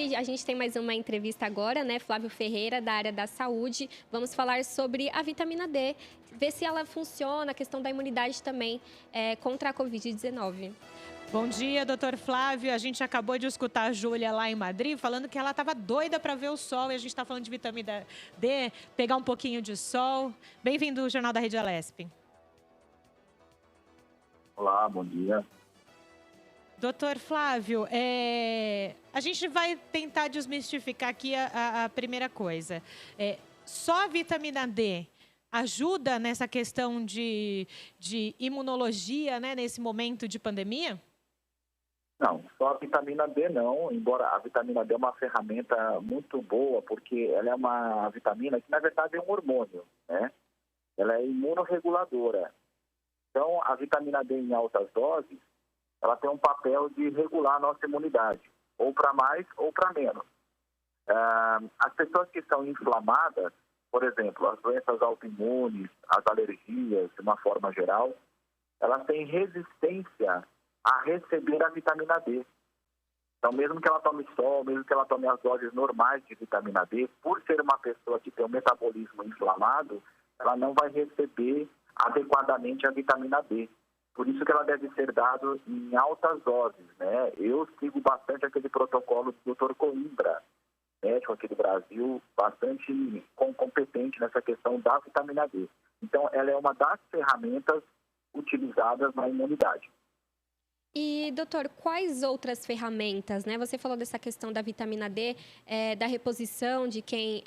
E a gente tem mais uma entrevista agora, né? Flávio Ferreira, da área da saúde. Vamos falar sobre a vitamina D, ver se ela funciona, a questão da imunidade também contra a Covid-19. Bom dia, doutor Flávio. A gente acabou de escutar a Júlia lá em Madrid falando que ela estava doida para ver o sol e a gente está falando de vitamina D, pegar um pouquinho de sol. Bem-vindo ao Jornal da Rede Alesp. Olá, bom dia. Doutor Flávio, a gente vai tentar desmistificar aqui a primeira coisa. Só a vitamina D ajuda nessa questão de imunologia, né, nesse momento de pandemia? Não, só a vitamina D não, embora a vitamina D é uma ferramenta muito boa, porque ela é uma vitamina que, na verdade, é um hormônio, né? Ela é imunorreguladora. Então, a vitamina D em altas doses, ela tem um papel de regular a nossa imunidade, ou para mais ou para menos. As pessoas que estão inflamadas, por exemplo, as doenças autoimunes, as alergias, de uma forma geral, elas têm resistência a receber a vitamina D. Então, mesmo que ela tome sol, mesmo que ela tome as doses normais de vitamina D, por ser uma pessoa que tem um metabolismo inflamado, ela não vai receber adequadamente a vitamina D. Por isso que ela deve ser dada em altas doses, né? Eu sigo bastante aquele protocolo do Dr. Coimbra, médico aqui do Brasil, bastante competente nessa questão da vitamina D. Então, ela é uma das ferramentas utilizadas na imunidade. E, doutor, quais outras ferramentas, né? Você falou dessa questão da vitamina D, da reposição de quem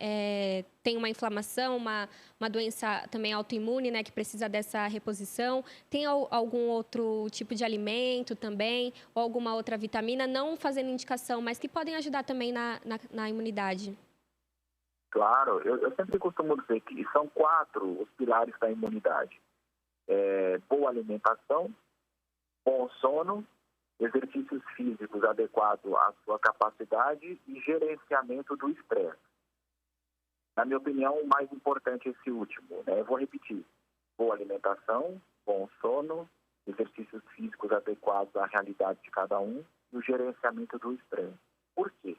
tem uma inflamação, uma doença também autoimune, né? Que precisa dessa reposição. Tem algum outro tipo de alimento também, ou alguma outra vitamina, não fazendo indicação, mas que podem ajudar também na imunidade? Claro, eu sempre costumo dizer que são 4 os pilares da imunidade. Boa alimentação, bom sono, exercícios físicos adequados à sua capacidade e gerenciamento do estresse. Na minha opinião, o mais importante é esse último, né? Eu vou repetir. Boa alimentação, bom sono, exercícios físicos adequados à realidade de cada um e o gerenciamento do estresse. Por quê?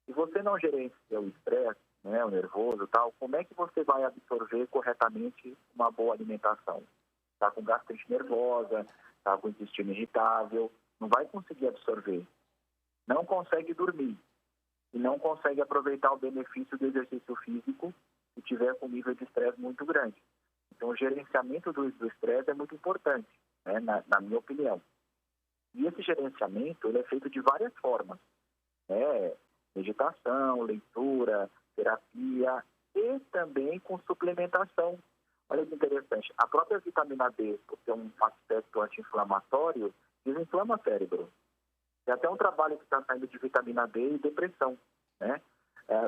Se você não gerencia o estresse, né, o nervoso e tal, como é que você vai absorver corretamente uma boa alimentação? Está com gastrite nervosa, está com o intestino irritável, não vai conseguir absorver, não consegue dormir e não consegue aproveitar o benefício do exercício físico se tiver com nível de estresse muito grande. Então, o gerenciamento do estresse é muito importante, né, na minha opinião. E esse gerenciamento ele é feito de várias formas, né? Meditação, leitura, terapia e também com suplementação. Olha que interessante, a própria vitamina D, por ter um aspecto anti-inflamatório, desinflama o cérebro. Tem até um trabalho que está saindo de vitamina D e depressão, né?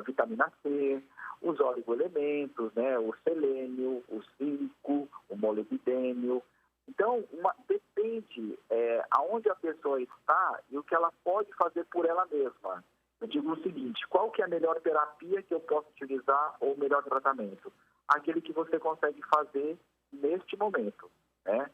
Vitamina C, os oligoelementos, né? O selênio, o zinco, o molibdênio. Então, depende aonde a pessoa está e o que ela pode fazer por ela mesma. Eu digo o seguinte, qual que é a melhor terapia que eu posso utilizar ou o melhor tratamento? Aquele que você consegue fazer neste momento, né?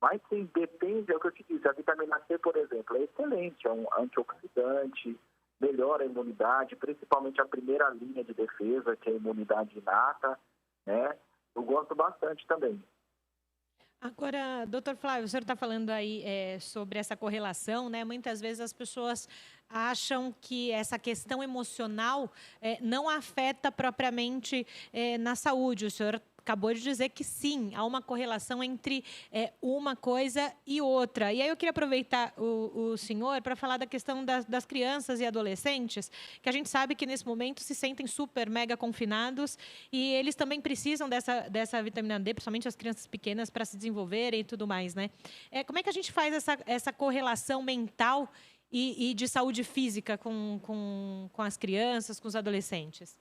Mas sim, depende, é o que eu te disse, a vitamina C, por exemplo, é excelente, é um antioxidante, melhora a imunidade, principalmente a primeira linha de defesa, que é a imunidade inata, né? Eu gosto bastante também. Agora, doutor Flávio, o senhor está falando aí sobre essa correlação, né? Muitas vezes as pessoas acham que essa questão emocional não afeta propriamente na saúde. O senhor acabou de dizer que sim, há uma correlação entre uma coisa e outra. E aí eu queria aproveitar o senhor para falar da questão das crianças e adolescentes, que a gente sabe que nesse momento se sentem super, mega confinados e eles também precisam dessa vitamina D, principalmente as crianças pequenas, para se desenvolverem e tudo mais, né? Como é que a gente faz essa correlação mental e de saúde física com as crianças, com os adolescentes?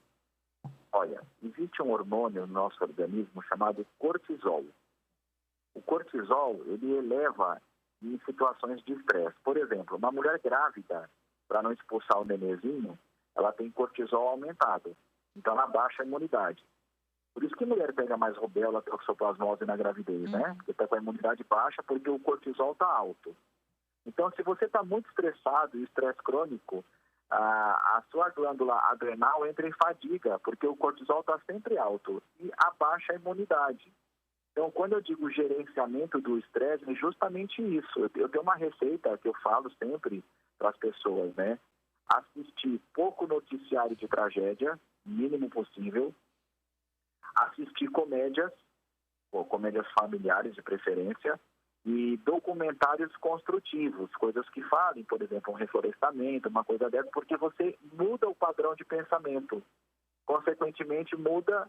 Olha, existe um hormônio no nosso organismo chamado cortisol. O cortisol, ele eleva em situações de estresse. Por exemplo, uma mulher grávida, para não expulsar o nenenzinho, ela tem cortisol aumentado. Então, ela baixa a imunidade. Por isso que a mulher pega mais rubéola, toxoplasmose na gravidez, né? Porque está com a imunidade baixa porque o cortisol está alto. Então, se você está muito estressado e estresse crônico, a sua glândula adrenal entra em fadiga, porque o cortisol está sempre alto e abaixa a imunidade. Então, quando eu digo gerenciamento do estresse, é justamente isso. Eu tenho uma receita que eu falo sempre para as pessoas, né? Assistir pouco noticiário de tragédia, mínimo possível. Assistir comédias, ou comédias familiares de preferência, e documentários construtivos, coisas que falem, por exemplo, um reflorestamento, uma coisa dessa, porque você muda o padrão de pensamento. Consequentemente, muda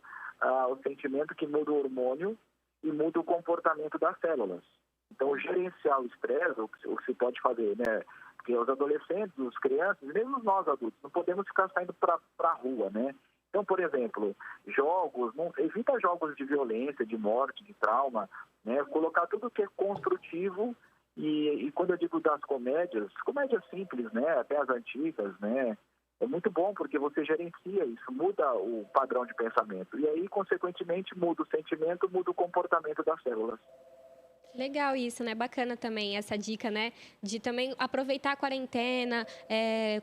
o sentimento, que muda o hormônio e muda o comportamento das células. Então, gerenciar o estresse, o que se pode fazer, né? Porque os adolescentes, os crianças, mesmo nós adultos, não podemos ficar saindo para a rua, né? Então, por exemplo, evita jogos de violência, de morte, de trauma, né? Colocar tudo que é construtivo e quando eu digo das comédias simples, né? Até as antigas, né? É muito bom porque você gerencia isso, muda o padrão de pensamento. E aí, consequentemente, muda o sentimento, muda o comportamento das células. Legal isso, né? Bacana também essa dica, né? De também aproveitar a quarentena,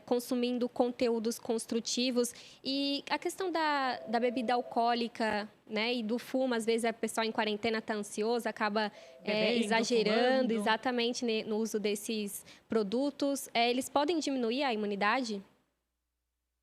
consumindo conteúdos construtivos. E a questão da bebida alcoólica, né? E do fumo, às vezes a pessoa em quarentena está ansiosa, acaba Bebendo, exagerando fumando. exatamente no uso desses produtos. Eles podem diminuir a imunidade?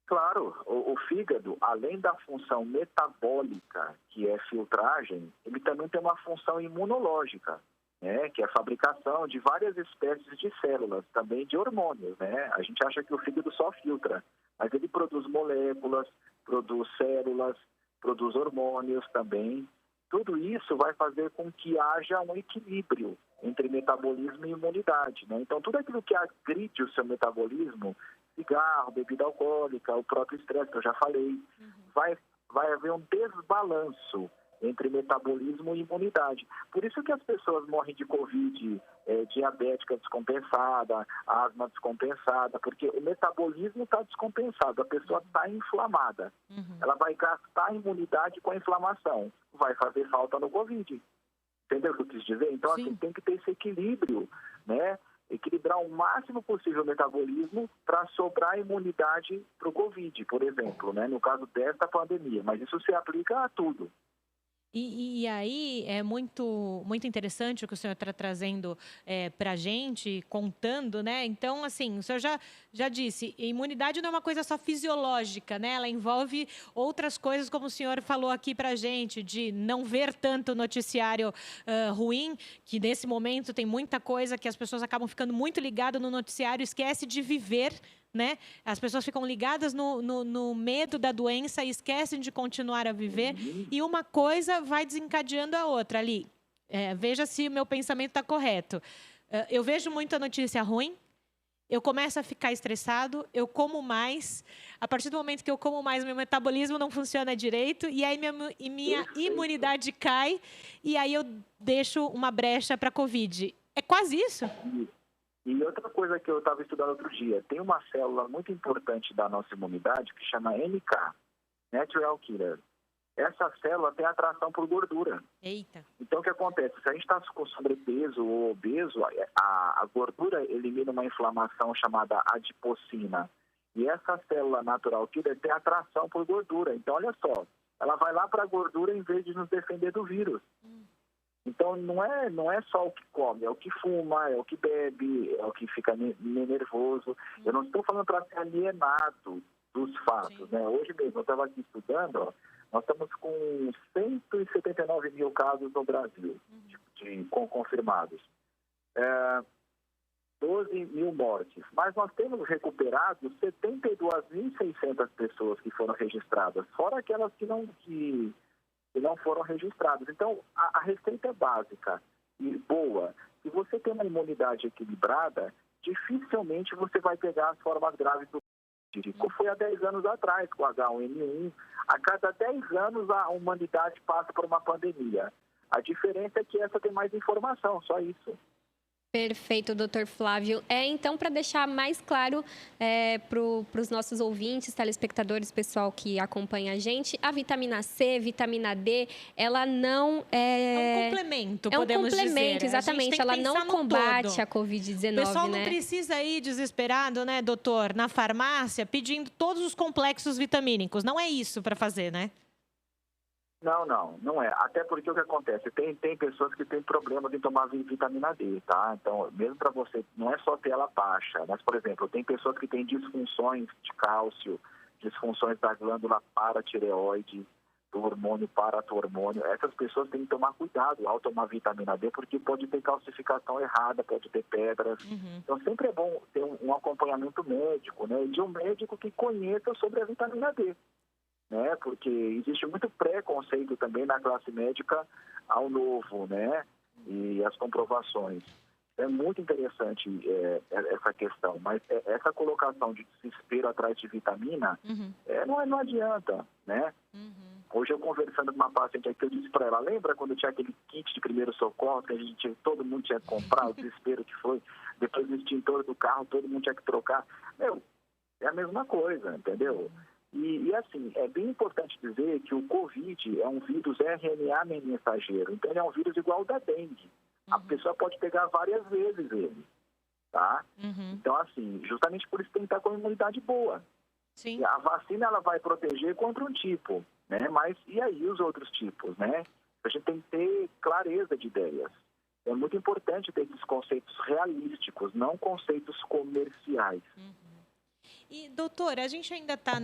Claro, o fígado, além da função metabólica, que é filtragem, ele também tem uma função imunológica, né, que é a fabricação de várias espécies de células, também de hormônios, né? A gente acha que o fígado só filtra, mas ele produz moléculas, produz células, produz hormônios também. Tudo isso vai fazer com que haja um equilíbrio entre metabolismo e imunidade, né? Então, tudo aquilo que agride o seu metabolismo, cigarro, bebida alcoólica, o próprio estresse, que eu já falei, vai haver um desbalanço entre metabolismo e imunidade. Por isso que as pessoas morrem de Covid, diabética descompensada, asma descompensada, porque o metabolismo está descompensado, a pessoa está inflamada. Ela vai gastar a imunidade com a inflamação, vai fazer falta no Covid. Entendeu o que eu quis dizer? Então, assim, tem que ter esse equilíbrio, né? Equilibrar o máximo possível o metabolismo para sobrar imunidade para o Covid, por exemplo, né? No caso desta pandemia. Mas isso se aplica a tudo. E aí é muito interessante o que o senhor está trazendo para a gente, contando, né? Então, assim, o senhor já disse, imunidade não é uma coisa só fisiológica, né? Ela envolve outras coisas, como o senhor falou aqui para a gente, de não ver tanto noticiário ruim, que nesse momento tem muita coisa que as pessoas acabam ficando muito ligadas no noticiário, esquece de viver, né? As pessoas ficam ligadas no medo da doença e esquecem de continuar a viver. E uma coisa vai desencadeando a outra ali. Veja se o meu pensamento está correto. Eu vejo muita notícia ruim, eu começo a ficar estressado, eu como mais. A partir do momento que eu como mais, meu metabolismo não funciona direito. E aí minha imunidade cai. E aí eu deixo uma brecha para a Covid. É quase isso? E outra coisa que eu estava estudando outro dia, tem uma célula muito importante da nossa imunidade que chama NK, Natural Killer. Essa célula tem atração por gordura. Eita. Então, o que acontece? Se a gente está com sobrepeso ou obeso, a gordura elimina uma inflamação chamada adipocina. E essa célula Natural Killer tem atração por gordura. Então, olha só, ela vai lá para a gordura em vez de nos defender do vírus. Então, não é só o que come, é o que fuma, é o que bebe, é o que fica nervoso. Eu não estou falando para ser alienado dos fatos, né? Hoje mesmo, eu estava aqui estudando, ó, nós estamos com 179 mil casos no Brasil, confirmados. 12 mil mortes. Mas nós temos recuperado 72.600 pessoas que foram registradas, fora aquelas que não foram registradas. Então, a receita é básica e boa. Se você tem uma imunidade equilibrada, dificilmente você vai pegar as formas graves do vírus. Como foi há 10 anos atrás com o H1N1. A cada 10 anos a humanidade passa por uma pandemia. A diferença é que essa tem mais informação, só isso. Perfeito, doutor Flávio. Então, para deixar mais claro para os nossos ouvintes, telespectadores, pessoal que acompanha a gente, a vitamina C, vitamina D, ela não É um complemento, É um podemos dizer. complemento, A gente tem exatamente. que Ela pensar não no combate todo. a Covid-19, O pessoal não né? precisa ir desesperado, né, doutor, na farmácia, pedindo todos os complexos vitamínicos. Não é isso para fazer, né? Não é. Até porque o que acontece? Tem pessoas que têm problemas em tomar vitamina D, tá? Então, mesmo para você, não é só ter ela baixa, mas, por exemplo, tem pessoas que têm disfunções de cálcio, disfunções da glândula paratireoide, do hormônio paratormônio. Essas pessoas têm que tomar cuidado ao tomar vitamina D, porque pode ter calcificação errada, pode ter pedras. Então, sempre é bom ter um acompanhamento médico, né? De um médico que conheça sobre a vitamina D. Né? Porque existe muito preconceito também na classe médica ao novo, né? E as comprovações. É muito interessante essa questão, mas essa colocação de desespero atrás de vitamina não adianta, né? Hoje eu conversando com uma paciente aqui, eu disse para ela, lembra quando tinha aquele kit de primeiro socorro que todo mundo tinha que comprar, o desespero que foi, depois do extintor do carro, todo mundo tinha que trocar. É a mesma coisa, entendeu? E assim, é bem importante dizer que o Covid é um vírus RNA mensageiro. Então, ele é um vírus igual ao da dengue. A pessoa pode pegar várias vezes ele, tá? Então, assim, justamente por isso tem que estar com a imunidade boa. Sim. E a vacina, ela vai proteger contra um tipo, né? Mas e aí os outros tipos, né? A gente tem que ter clareza de ideias. É muito importante ter esses conceitos realísticos, não conceitos comerciais. E, doutor, a gente ainda está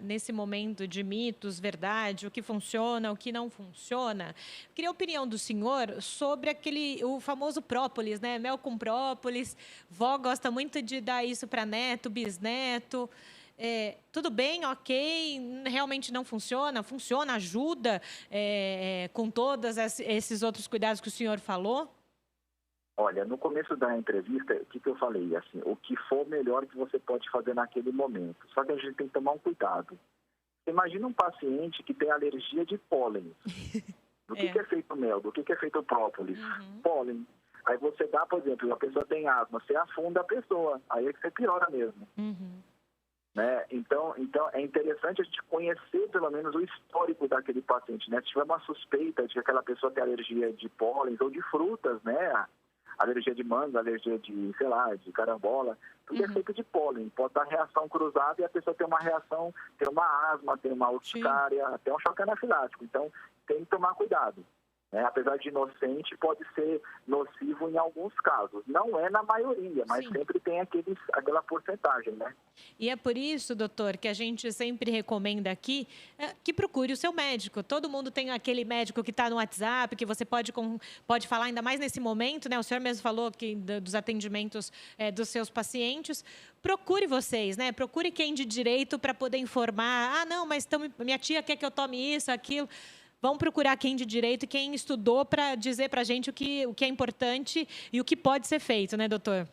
nesse momento de mitos, verdade, o que funciona, o que não funciona. Queria a opinião do senhor sobre o famoso própolis, né? Mel com própolis. Vó gosta muito de dar isso para neto, bisneto. Tudo bem, ok, realmente não funciona? Funciona, ajuda com todos esses outros cuidados que o senhor falou? Olha, no começo da entrevista, o que eu falei? Assim, o que for melhor que você pode fazer naquele momento. Só que a gente tem que tomar um cuidado. Imagina um paciente que tem alergia de pólen. Do que é feito o mel? Do que é feito o própolis? Pólen. Aí você dá, por exemplo, a pessoa tem asma, você afunda a pessoa. Aí é que você piora mesmo. Né? Então, é interessante a gente conhecer pelo menos o histórico daquele paciente. Né? Se tiver uma suspeita de que aquela pessoa tem alergia de pólen ou de frutas, né? Alergia de manga, alergia de, sei lá, de carambola, tudo é feito de pólen. Pode dar reação cruzada e a pessoa tem uma reação, tem uma asma, tem uma urticária, até um choque anafilático. Então, tem que tomar cuidado. Né? Apesar de inocente, pode ser nocivo em alguns casos. Não é na maioria, mas sempre tem aquela porcentagem, né? E é por isso, doutor, que a gente sempre recomenda aqui que procure o seu médico. Todo mundo tem aquele médico que está no WhatsApp, que você pode falar, ainda mais nesse momento, né? O senhor mesmo falou dos atendimentos dos seus pacientes. Procure vocês, né? Procure quem de direito para poder informar. Ah, não, mas minha tia quer que eu tome isso, aquilo. Vamos procurar quem de direito e quem estudou para dizer para a gente o que é importante e o que pode ser feito, né, doutor?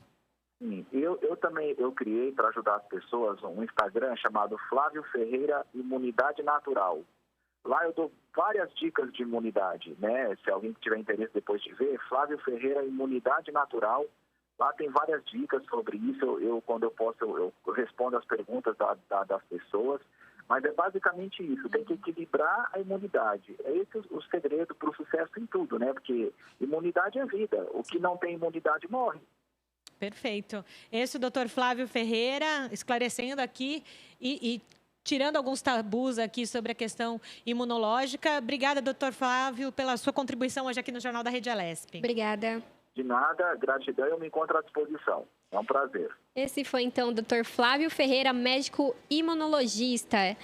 Sim, eu também criei para ajudar as pessoas um Instagram chamado Flávio Ferreira Imunidade Natural. Lá eu dou várias dicas de imunidade, né? Se alguém tiver interesse depois de ver, Flávio Ferreira Imunidade Natural. Lá tem várias dicas sobre isso. Quando eu posso, eu respondo as perguntas das pessoas. Mas é basicamente isso, tem que equilibrar a imunidade. É esse o segredo para o sucesso em tudo, né? Porque imunidade é vida, o que não tem imunidade morre. Perfeito. Esse é o doutor Flávio Ferreira, esclarecendo aqui e tirando alguns tabus aqui sobre a questão imunológica. Obrigada, doutor Flávio, pela sua contribuição hoje aqui no Jornal da Rede Alesp. Obrigada. De nada, gratidão, eu me encontro à disposição. É um prazer. Esse foi, então, o Dr. Flávio Ferreira, médico imunologista.